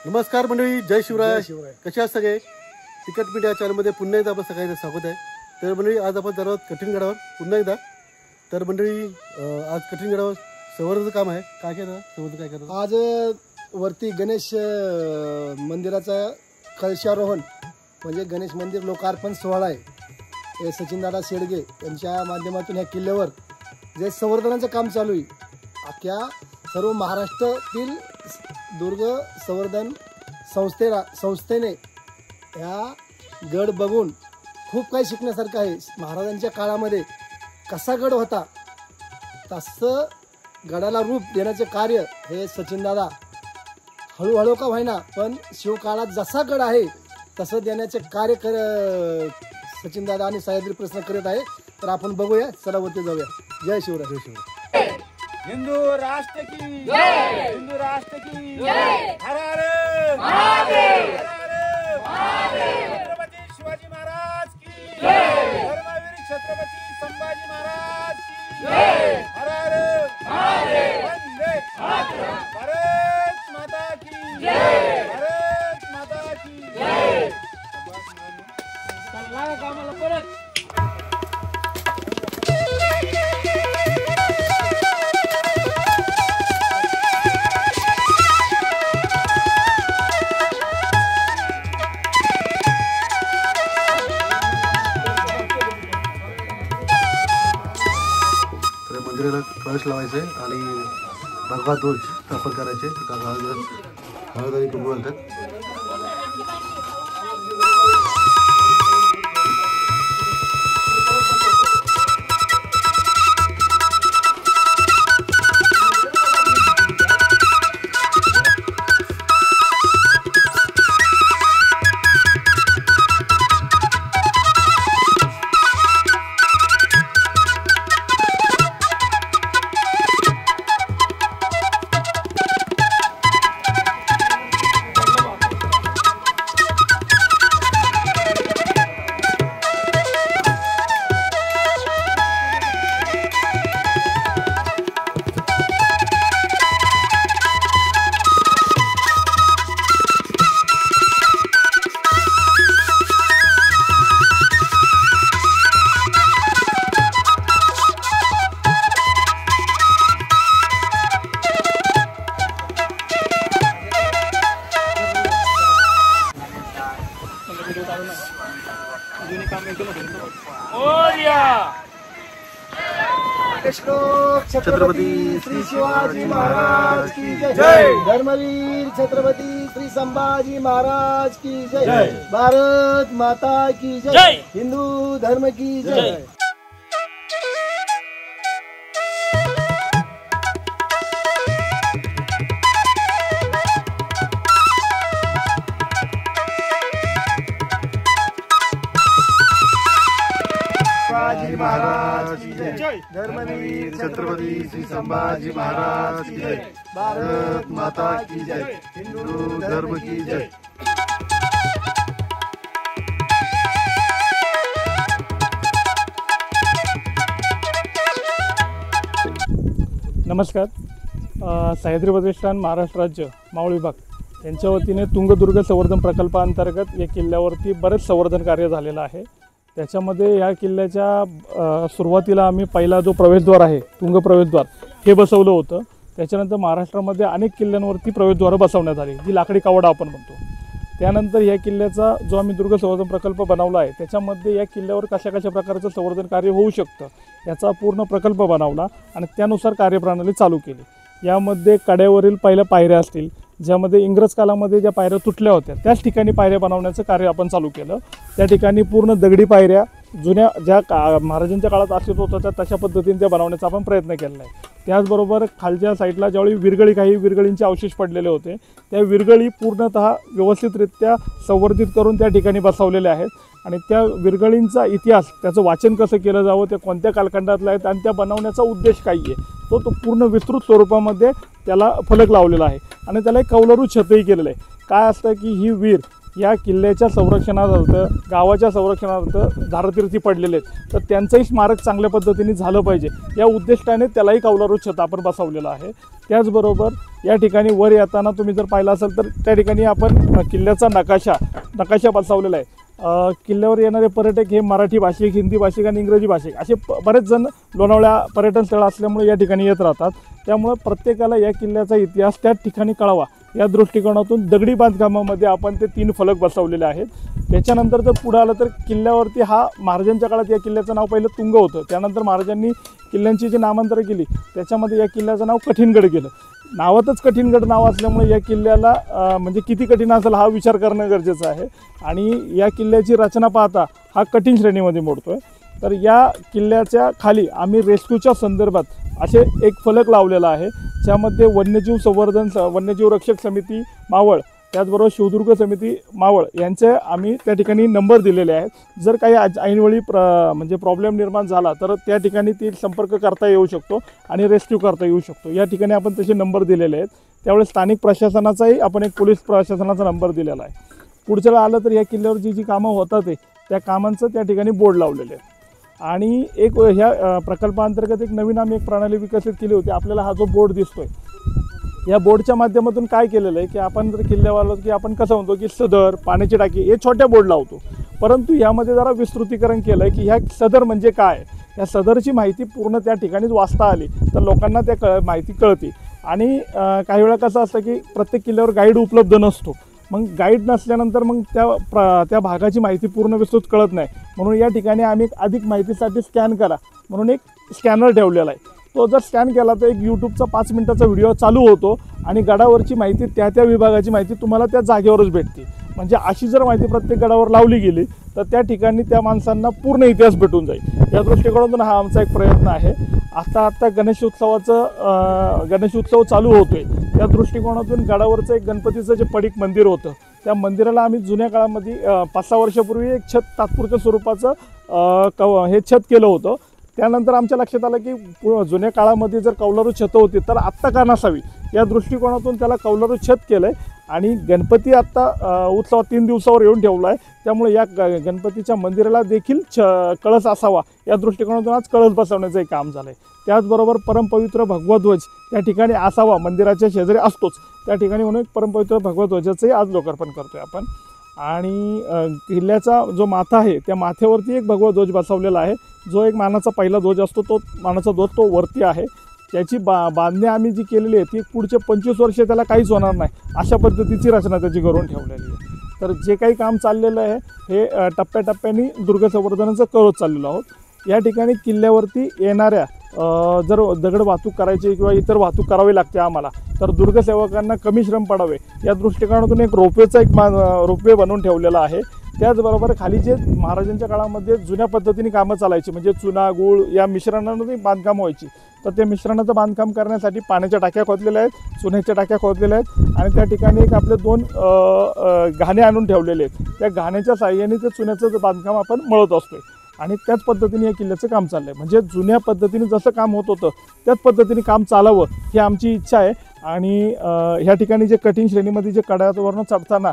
नमस्कार मंडळी, जय शिवराय. शिवराय. कशा आहात सगळे? तिकट मीडिया चॅनलमध्ये पुन्हा एकदा आपण सगळ्यांचं स्वागत आहे. तर मंडळी, आज आपण जाणार आहोत कठीणगडावर पुन्हा एकदा. तर मंडळी, आज कठीणगडावर संवर्धनाचं काम आहे. काय केलं संवर्धन, काय करतात आज वरती गणेश मंदिराचा कलशारोहण म्हणजे गणेश मंदिर लोकार्पण सोहळा आहे. हे सचिनदादा शेडगे यांच्या माध्यमातून ह्या किल्ल्यावर जे संवर्धनाचं काम चालू आहे. अख्ख्या सर्व महाराष्ट्रातील दुर्ग संवर्धन संस्थेने ह्या गड बघून खूप काही शिकण्यासारखं आहे. महाराजांच्या काळामध्ये कसा गड होता तसं गडाला रूप देण्याचे कार्य हे सचिनदादा हळूहळू का व्हायना पण शिवकाळात जसा गड आहे तसं देण्याचे कार्य सचिनदादा आणि सह्याद्री प्रश्न करत आहे. तर आपण बघूया, चला वरती जाऊया. जय शिवराय. जय शिवराय. हिंदू राष्ट्र की जय. हिंदू राष्ट्र की जय. हर हर महादेव. हर हर महादेव. छत्रपती शिवाजी महाराज की जय. धर्मवीर छत्रपती संभाजी महाराज की जय. हर हर महादेव. वंदे मातरम. भारत माता की जय. भारत माता की जय. चला कामाला परत. मंदिराला कळश लावायचे आणि भगवा ध्वज स्थापन करायचे. हळद आणि कुंकू घालतात. छत्रपती श्री शिवाजी महाराज की जय. धर्मवीर छत्रपती श्री संभाजी महाराज की जय. भारत माता की जय. हिंदू धर्म की जय. महाराज की जय. धर्मवीर छत्रपती श्री संभाजी महाराज की जय. भारत माता की जय. हिंदू धर्म की जय. नमस्कार. सह्याद्री प्रतिष्ठान महाराष्ट्र राज्य मावळ विभाग यांच्या वतीने तुंगदुर्ग संवर्धन प्रकल्पाअंतर्गत या किल्ल्यावरती बरेच संवर्धन कार्य झालेलं आहे. त्याच्यामध्ये या किल्ल्याच्या सुरुवातीला आम्ही पहिला जो प्रवेशद्वार आहे तुंग प्रवेशद्वार हे बसवलं होतं. त्याच्यानंतर महाराष्ट्रामध्ये अनेक किल्ल्यांवरती प्रवेशद्वारं बसवण्यात आली, जी लाकडी कावडा आपण म्हणतो. त्यानंतर या किल्ल्याचा जो आम्ही दुर्ग संवर्धन प्रकल्प बनवला आहे त्याच्यामध्ये या किल्ल्यावर कशा प्रकारचं संवर्धन कार्य होऊ शकतं याचा पूर्ण प्रकल्प बनवला आणि त्यानुसार कार्यप्रणाली चालू केली. यामध्ये कड्यावरील पहिल्या पायऱ्या असतील, ज्यामध्ये इंग्रज काळामध्ये ज्या पायऱ्या तुटल्या होत्या त्याच ठिकाणी पायऱ्या बनवण्याचं कार्य आपण चालू केलं. त्या ठिकाणी पूर्ण दगडी पायऱ्या जुन्या ज्या महाराजांच्या काळात अस्तित्वात होत्या तशा पद्धतीने त्या बनवण्याचा आपण प्रयत्न केला आहे. त्याचबरोबर खालच्या साईडला ज्यावेळी काही विरगळींचे अवशेष पडलेले होते त्या विरगळी पूर्णतः व्यवस्थितरित्या संवर्धित करून त्या ठिकाणी बसवलेल्या आहेत. आणि त्या विरगळींचा इतिहास, त्याचं वाचन कसं केलं जावं, ते कोणत्या कालखंडातलं आहेत आणि त्या बनवण्याचा उद्देश काय आहे तो पूर्ण विस्तृत स्वरूपामध्ये त्याला फलक लावलेला आहे. आणि त्याला एक कौलारू छतही केलेलं आहे. काय असतं की ही वीर या किल्ल्याच्या संरक्षणार्थ, गावाच्या संरक्षणार्थ धारतीर्थी पडलेले आहेत, तर त्यांचंही स्मारक चांगल्या पद्धतीने झालं पाहिजे या उद्दिष्टाने त्यालाही कौलारू छत आपण बसवलेलं आहे. त्याचबरोबर या ठिकाणी वर येताना तुम्ही जर पाहिलं असेल तर त्या ठिकाणी आपण किल्ल्याचा नकाशा बसवलेला आहे. किल्ल्यावर येणारे पर्यटक हे मराठी भाषिक, हिंदी भाषिक आणि इंग्रजी भाषिक असे बरेच जण लोणावळा पर्यटन स्थळ असल्यामुळे या ठिकाणी येत राहतात. त्यामुळे प्रत्येकाला या किल्ल्याचा इतिहास त्या ठिकाणी कळावा या दृष्टिकोनातून दगडी बांधकामामध्ये आपण ते 3 फलक बसवलेले आहेत. त्याच्यानंतर जर पुढे आलं तर किल्ल्यावरती हा महाराजांच्या काळात या किल्ल्याचं नाव पहिलं तुंग होतं. त्यानंतर महाराजांनी किल्ल्यांची जी नामांतरं केली त्याच्यामध्ये या किल्ल्याचं नाव कठीणगड केलं. नावातच कठीणगड नाव असल्यामुळे या किल्ल्याला म्हणजे किती कठीण असेल हा विचार करणं गरजेचं आहे. आणि या किल्ल्याची रचना पाहता हा कठीण श्रेणीमध्ये मोडतो आहे. तर या किल्ल्याच्या खाली आम्ही रेस्क्यूच्या संदर्भात असे एक फलक लावलेला आहे, ज्यामध्ये वन्यजीव संवर्धन, वन्यजीव रक्षक समिती मावळ, त्याचबरोबर शिवदुर्ग समिती मावळ यांचे आम्ही त्या ठिकाणी नंबर दिलेले आहेत. जर काही ऐनवेळी म्हणजे प्रॉब्लेम निर्माण झाला तर त्या ठिकाणी ती संपर्क करता येऊ शकतो आणि रेस्क्यू करता येऊ शकतो. या ठिकाणी आपण तसे नंबर दिलेले आहेत. त्यावेळेस स्थानिक प्रशासनाचाही आपण एक पोलीस प्रशासनाचा नंबर दिलेला आहे. पुढच्या वेळेला आलं तर या किल्ल्यावर जी कामं होतात त्या कामांचं त्या ठिकाणी बोर्ड लावलेले आहेत. आणि एक ह्या प्रकल्पाअंतर्गत एक नवीन आम्ही एक प्रणाली विकसित केली होती. आपल्याला हा जो बोर्ड दिसतोय या बोर्डच्या माध्यमातून काय केलेलं आहे की आपण जर किल्ल्यावर आलो की आपण कसं म्हणतो की सदर, पाण्याची टाकी हे छोट्या बोर्ड लावतो, परंतु यामध्ये जरा विस्तृतीकरण केलं आहे की ह्या सदर म्हणजे काय, या सदरची माहिती पूर्ण त्या ठिकाणीच वाचता आली तर लोकांना त्या माहिती कळते. आणि काही वेळा कसं असतं की प्रत्येक किल्ल्यावर गाईड उपलब्ध नसतो. मग गाईड नसल्यानंतर मग त्या भागाची माहिती पूर्ण विस्तृत कळत नाही. म्हणून या ठिकाणी आम्ही अधिक माहितीसाठी स्कॅन करा म्हणून एक स्कॅनर ठेवलेला आहे. तो जर स्कॅन केला तर एक यूट्यूबचा 5 मिनिटाचा व्हिडिओ चालू होतो आणि गडावरची माहिती त्या विभागाची माहिती तुम्हाला त्या जागेवरच भेटते. म्हणजे अशी जर माहिती प्रत्येक गडावर लावली गेली तर त्या ठिकाणी त्या माणसांना पूर्ण इतिहास भेटून जाईल. या दृष्टिकोनातून हा आमचा एक प्रयत्न आहे. आता गणेश उत्सव चालू होतोय. त्या दृष्टिकोनातून गडावरचं एक गणपतीचं जे पडीक मंदिर होतं त्या मंदिराला आम्ही जुन्या काळामध्ये 5-6 वर्षापूर्वी एक छत तात्पुरत्या स्वरूपाचं हे छत केलं होतं. त्यानंतर आमच्या लक्षात आलं की जुन्या काळामध्ये जर कौलारू छतं होती तर आत्ता का नसावी या दृष्टिकोनातून त्याला कौलारू छत केलं आहे. आणि गणपती आत्ता उत्सवात 3 दिवसावर येऊन ठेवला आहे. त्यामुळे या गणपतीच्या मंदिराला देखील कळस असावा या दृष्टिकोनातून आज कळस बसवण्याचं एक काम झालं आहे. त्याचबरोबर परमपवित्र भगवा ध्वज या ठिकाणी असावा, मंदिराच्या शेजारी असतोच त्या ठिकाणी, म्हणून परमपवित्र भगवा ध्वजाचंही आज लोकार्पण करतोय आपण. आणि किल्ल्याचा जो माथा आहे त्या माथ्यावरती एक भगवा ध्वज बसवलेला आहे. जो एक मानाचा पहिला ध्वज असतो तो मानाचा ध्वज तो वरती आहे. त्याची बांधणी आम्ही जी केलेली आहे ती पुढचे 25 वर्षे त्याला काहीच होणार नाही अशा पद्धतीची रचना त्याची करून ठेवलेली आहे. तर जे काही काम चाललेलं आहे हे टप्प्याटप्प्याने दुर्ग संवर्धनाचं करत चाललेलो आहोत. या ठिकाणी किल्ल्यावरती येणाऱ्या जर दगड वाहतूक करायची किंवा इतर वाहतूक करावी लागते आम्हाला तर दुर्गसेवकांना कमी श्रम पडावे या दृष्टिकोनातून एक रोपवे बनवून ठेवलेला आहे. त्याचबरोबर खाली जे महाराजांच्या काळामध्ये जुन्या पद्धतीने कामं चालायची म्हणजे चुना गुळ या मिश्रणामध्ये बांधकाम व्हायची तर ते मिश्रणाचं बांधकाम करण्यासाठी पाण्याच्या टाक्या खोदलेल्या आहेत, चुन्याच्या टाक्या खोदलेल्या आहेत आणि त्या ठिकाणी एक आपले 2 घाणे आणून ठेवलेले आहेत. त्या घाण्याच्या साहाय्याने ते चुन्याचं बांधकाम आपण मळत असतोय आणि त्याच पद्धतीने या किल्ल्याचं काम चाललं आहे. म्हणजे जुन्या पद्धतीने जसं काम होत होतं त्याच पद्धतीने काम चालावं ही आमची इच्छा आहे. आणि ह्या ठिकाणी जे कठीण श्रेणीमध्ये जे कड्यावरनं चढताना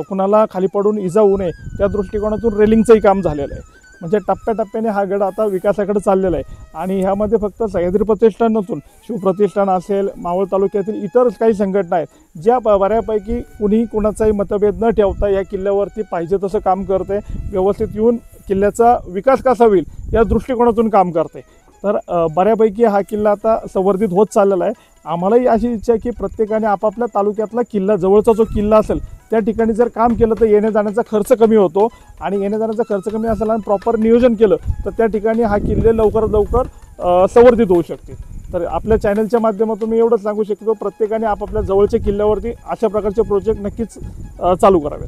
कुणाला खाली पडून इजा होऊ नये त्या दृष्टिकोनातून रेलिंगचंही काम झालेलं आहे. म्हणजे टप्प्याटप्प्याने हा गड आता विकासाकडे चाललेला आहे. आणि ह्यामध्ये फक्त सह्याद्री प्रतिष्ठान नसून शिवप्रतिष्ठान असेल, मावळ तालुक्यातील इतर काही संघटना आहेत ज्या बऱ्यापैकी कुणीही कुणाचाही मतभेद न ठेवता या किल्ल्यावरती पाहिजे तसं काम करते, व्यवस्थित येऊन किल्ल्याचा विकास कसा होईल या दृष्टिकोनातून काम करते. तर बऱ्यापैकी हा किल्ला आता संवर्धित होत चाललेला आहे. आम्हालाही अशी इच्छा आहे की प्रत्येकाने आपापल्या तालुक्यातला किल्ला, जवळचा जो किल्ला असेल त्या ठिकाणी जर काम केलं तर येण्या जाण्याचा खर्च कमी होतो आणि येण्या जाण्याचा खर्च कमी असेल आणि प्रॉपर नियोजन केलं तर त्या ठिकाणी हा किल्ले लवकरात लवकर संवर्धित होऊ शकते. तर आपल्या चॅनलच्या माध्यमातून मी एवढंच सांगू शकतो, प्रत्येकाने आपापल्या जवळच्या किल्ल्यावरती अशा प्रकारचे प्रोजेक्ट नक्कीच चालू करावेत.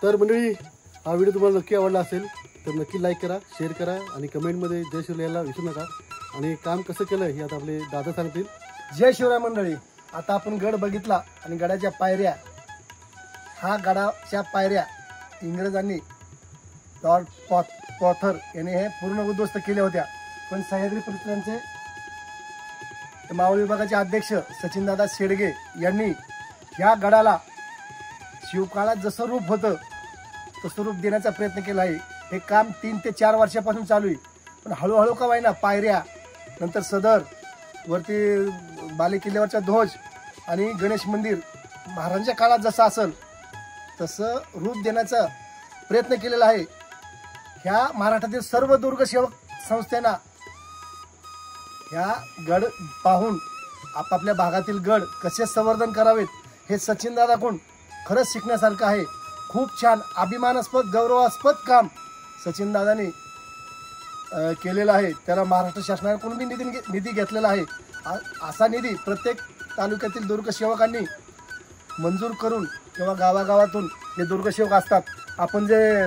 तर मंडळी हा व्हिडिओ तुम्हाला नक्की आवडला असेल तर नक्की लाईक करा, शेअर करा आणि कमेंटमध्ये जय शिवराय यायला विसरू नका. आणि काम कसं केलं हे आता आपले दादा सांगतील. जय शिवराय मंडळी. आता आपण गड बघितला आणि गडाच्या पायऱ्या, हा गडाच्या पायऱ्या इंग्रजांनी लॉर्ड पॉथर याने हे पूर्ण उद्ध्वस्त केल्या होत्या. पण सह्याद्री प्रतिष्ठानचे मावळ विभागाचे अध्यक्ष सचिनदादा शेडगे यांनी या गडाला शिवकाळात जसं रूप होतं तसं रूप देण्याचा प्रयत्न केला आहे. हे काम 3 ते 4 वर्षापासून चालू आहे. पण हळूहळू का वाईना पायऱ्या, नंतर सदर, वरती बालेकिल्ल्यावरचा ध्वज आणि गणेश मंदिर महाराजांच्या काळात जसं असेल तसं रूप देण्याचा प्रयत्न केलेला आहे. ह्या महाराष्ट्रातील सर्व दुर्गसेवक संस्थांना ह्या गड पाहून आपापल्या भागातील गड कसे संवर्धन करावेत हे सचिनदादाकडून खरंच शिकण्यासारखं आहे. खूप छान अभिमानास्पद गौरवास्पद काम सचिनदादांनी केलेलं आहे. त्याला महाराष्ट्र शासनाकडून बी निधी घेतलेला आहे. असा निधी प्रत्येक तालुक्यातील दुर्गसेवकांनी मंजूर करून किंवा गावागावातून जे दुर्गसेवक असतात, आपण जे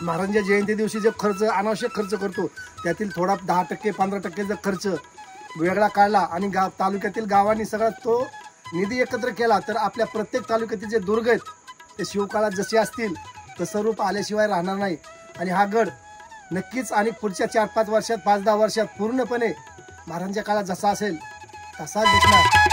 महाराजांच्या जयंती दिवशी जे खर्च अनावश्यक खर्च करतो त्यातील थोडा 10% 15% खर्च वेगळा काढला आणि तालुक्यातील गावांनी सगळा तो निधी एकत्र केला तर आपल्या प्रत्येक तालुक्यातील जे दुर्ग आहेत ते शिवकाळात जसे असतील तसं रूप आल्याशिवाय राहणार नाही. आणि हा गड नक्कीच आणि पुढच्या 4-5 वर्षात 5-10 वर्षात पूर्णपणे महाराजांच्या काळात जसा असेल तसा दिसणार.